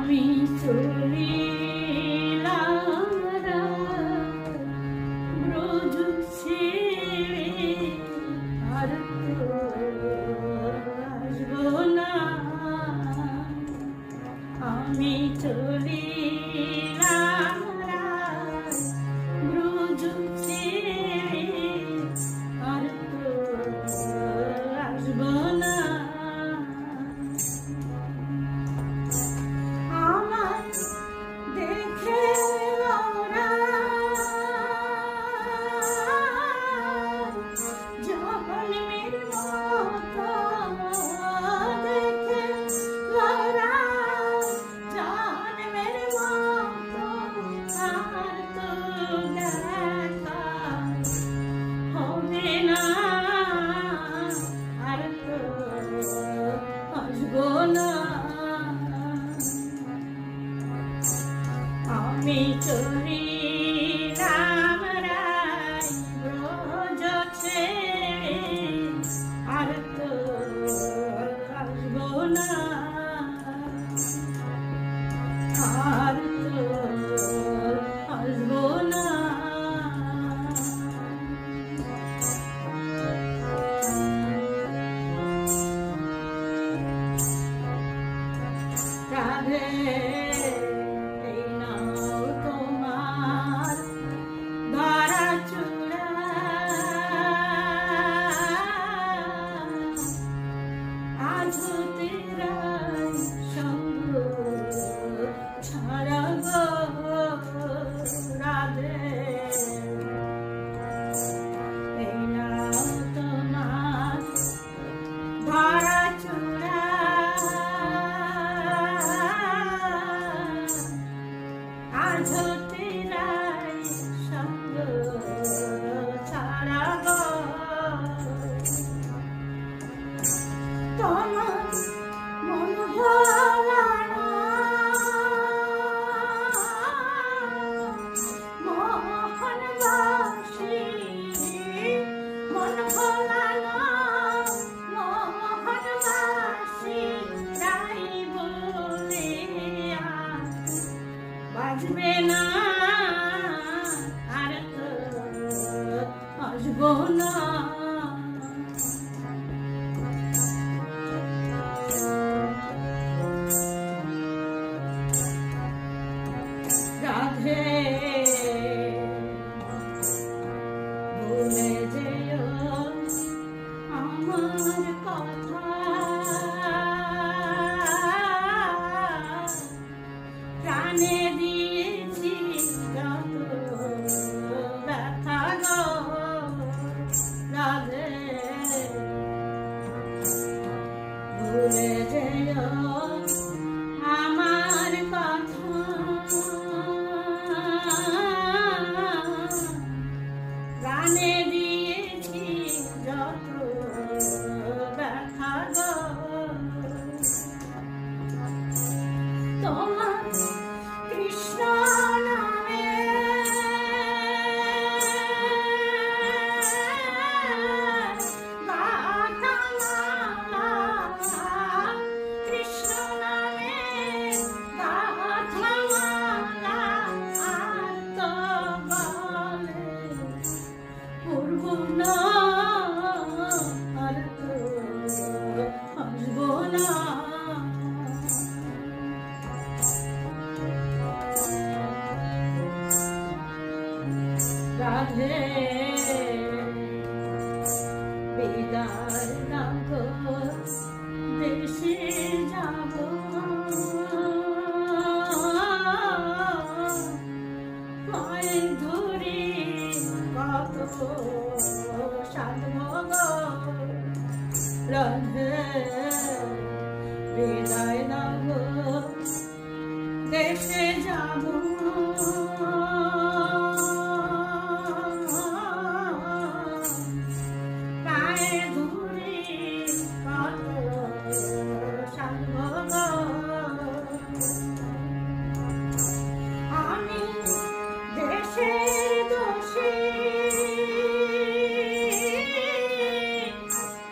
আমি চলিলাম ব্রজ ছেড়ে, আর তো আসবো না। আমি চলিলাম ব্রজ ছেড়ে, আর তো আসবো না। আমি চলিলাম ব্রজ ছেড়ে, আর তো আসবো না, আর তো আসবো না। রাধে বাজবে না, আর তো আসবো না। রাধে ভুলে যেও আমার কথা, প্রাণে দিয়েছি যত ব্যথা গো। রাধে ভুলে যেও আমার কথা, প্রাণে দিয়েছি যত ব্যথা গো। তোমার কৃষ্ণ নামে গাথামালা, কৃষ্ণ নামে গাথামালা, আর তো বলে পূর্ব না, আর তো আসবো না। রাধে বিদায় নাগো, দেশে যাব, পায়ে ধরে কত সাধব গো। রাধে বিদায় নাগো, দেশে যাব, আমি দেশের দোষী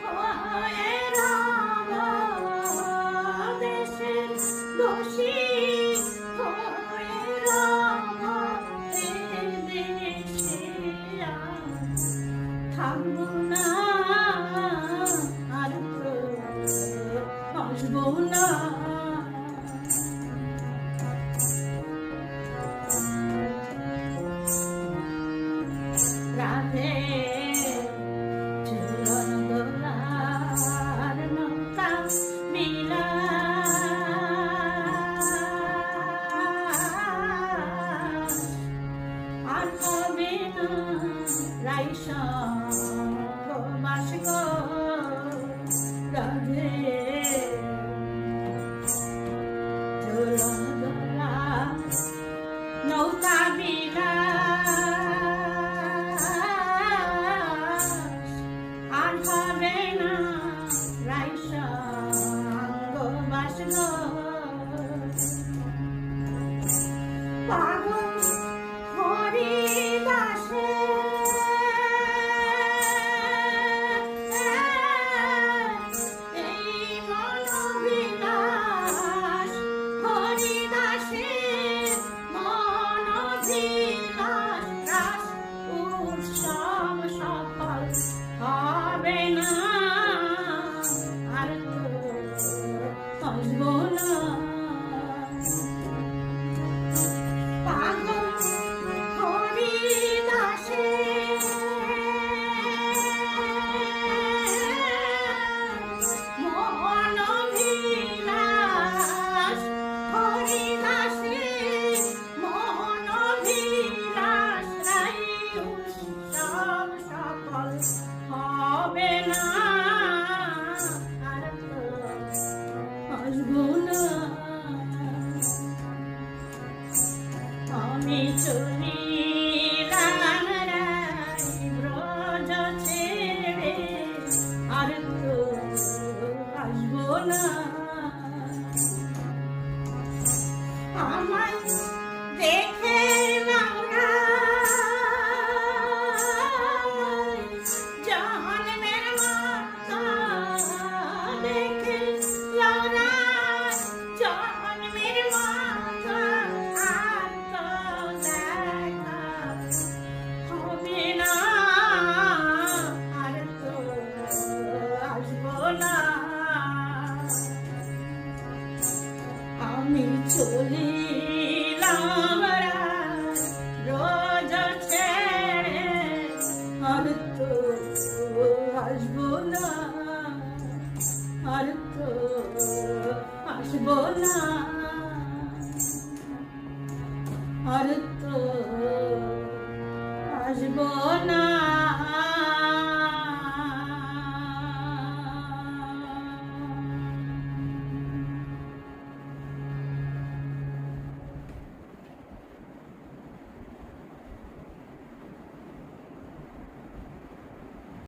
হয়ে রব, দেশের দোষী আমি চলিলাম রোজ ছেড়ে, আর তো আসবো না, আর তো আসবো না, আর